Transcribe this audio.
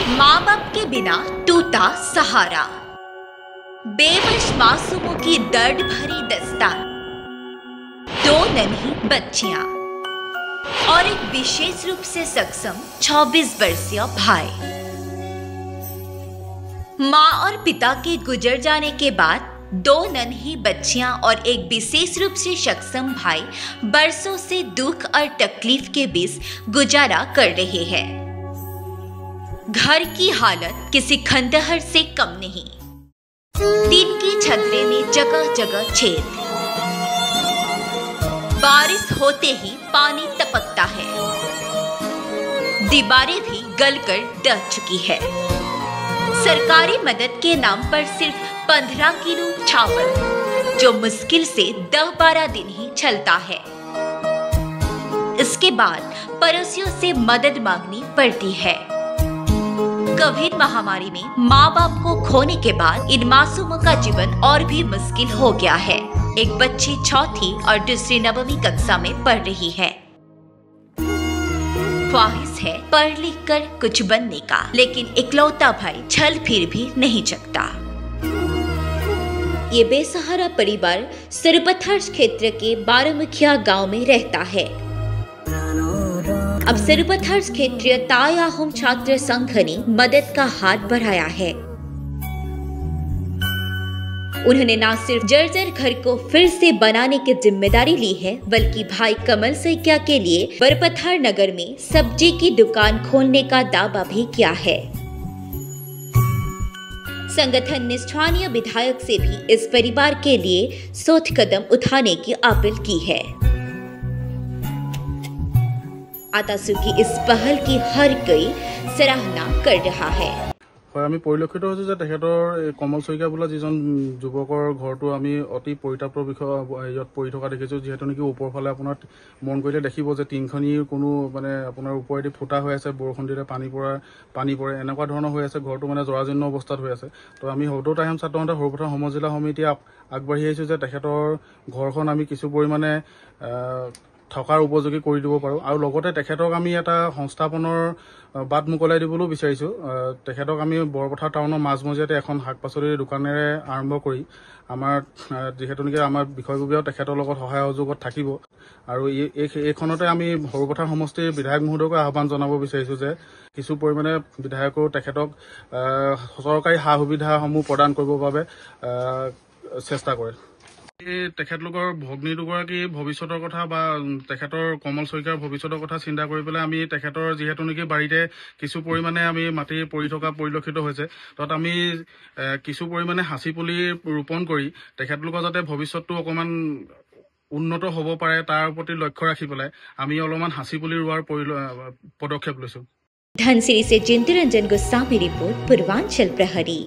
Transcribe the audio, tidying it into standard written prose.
माँ बाप के बिना टूटा सहारा, बेबस मासूमों की दर्द भरी दास्तान, दो नन्ही बच्चियां और एक विशेष रूप से सक्षम 26 वर्षीय भाई। माँ और पिता के गुजर जाने के बाद दो नन्ही बच्चियां और एक विशेष रूप से सक्षम भाई बरसों से दुख और तकलीफ के बीच गुजारा कर रहे हैं। घर की हालत किसी खंडहर से कम नहीं। टीन की छतरे में जगह जगह छेद, बारिश होते ही पानी टपकता है, दीवारें भी गलकर ढह चुकी है। सरकारी मदद के नाम पर सिर्फ 15 किलो चावल, जो मुश्किल से 10-12 दिन ही चलता है। इसके बाद पड़ोसियों से मदद मांगनी पड़ती है। कोविड महामारी में माँ बाप को खोने के बाद इन मासूमों का जीवन और भी मुश्किल हो गया है। एक बच्ची चौथी और दूसरी 9वीं कक्षा में पढ़ रही है। ख्वाहिश है पढ़ लिख कर कुछ बनने का, लेकिन इकलौता भाई छल फिर भी नहीं सकता। ये बेसहारा परिवार सिरपथर्स क्षेत्र के बारामुखिया गांव में रहता है। अब सिरपथर्स क्षेत्रीय ताई आहोम छात्र संघ ने मदद का हाथ बढ़ाया है। उन्होंने न सिर्फ जर्जर घर को फिर से बनाने की जिम्मेदारी ली है, बल्कि भाई कमल सैकिया के लिए बरपथर नगर में सब्जी की दुकान खोलने का दावा भी किया है। संगठन ने स्थानीय विधायक से भी इस परिवार के लिए सोच कदम उठाने की अपील की है। आतासु की इस पहल की हर कोई सराहना कर रहा है। আমি পৰিলক্ষিত হৈছো যে তেখেতৰ কমল শইকীয়া বোলা যিজন যুৱকৰ ঘৰটো আমি অতি পৰিতাপৰ বিষয় ইয়াত পৰি থকা দেখিছো। যেহেতু নেকি ওপৰ ফালে আপোনাৰ মন কৰিলে দেখিব যে টিংখনিৰ কোনো মানে আপোনাৰ ওপৰেদি ফুটা হৈ আছে, বৰষুণ দিলে পানী পৰে, এনেকুৱা ধৰণৰ হৈ আছে। ঘৰটো মানে জৰাজীৰ্ণ অৱস্থাত হৈ আছে। তো আমি সদৌ টাইম ছাত্ৰ সন্থা সৰুপথাৰ সমজিলা সমিতি আগবাঢ়ি আহিছো যে তেখেতৰ ঘৰখন আমি কিছু পৰিমাণে থকাৰ উপযোগী কৰি দিব পাৰো, আৰু লগতে তেখেতক আমি এটা সংস্থাপনৰ বাট মুকলাই দিবলৈও বিচাৰিছো। তেখেতক আমি বৰপথাৰ টাউনৰ মাজমজিয়াতে এখন শাক পাচলিৰ দোকানেৰে আৰম্ভ কৰি আমাৰ যিহেতু নেকি আমাৰ বিষয়ববীয়াও তেখেতৰ লগত সহায় সহযোগত থাকিব, আৰু এইখনতে আমি সৰুপথাৰ সমষ্টিৰ বিধায়ক মহোদয়ক আহ্বান জনাব বিচাৰিছো যে কিছু পৰিমাণে বিধায়কেও তেখেতক চৰকাৰী সা সুবিধাসমূহ প্ৰদান কৰিবৰ বাবে চেষ্টা কৰে। তেখেতলোকৰ ভগ্নী দুগৰাকী ভৱিষ্যতৰ কথা বা তেখেতৰ কমল শইকীয়াৰ ভৱিষ্যতৰ কথা চিন্তা কৰি পেলাই আমি তেখেতৰ যিহেতু নেকি বাৰীতে কিছু পৰিমাণে আমি মাটি পৰি থকা পৰিলক্ষিত হৈছে, তাত আমি কিছু পৰিমাণে সাঁচি পুলি ৰোপণ কৰি তেখেতলোকৰ যাতে ভৱিষ্যতটো অকণমান উন্নত হ'ব পাৰে তাৰ প্ৰতি লক্ষ্য ৰাখি পেলাই আমি অলপমান সাঁচি পুলি ৰোৱাৰ পদক্ষেপ লৈছো। धनसिरी से जिंतरंजन गोस्वामी रिपोर्ट, पूर्वांचल प्रहरी।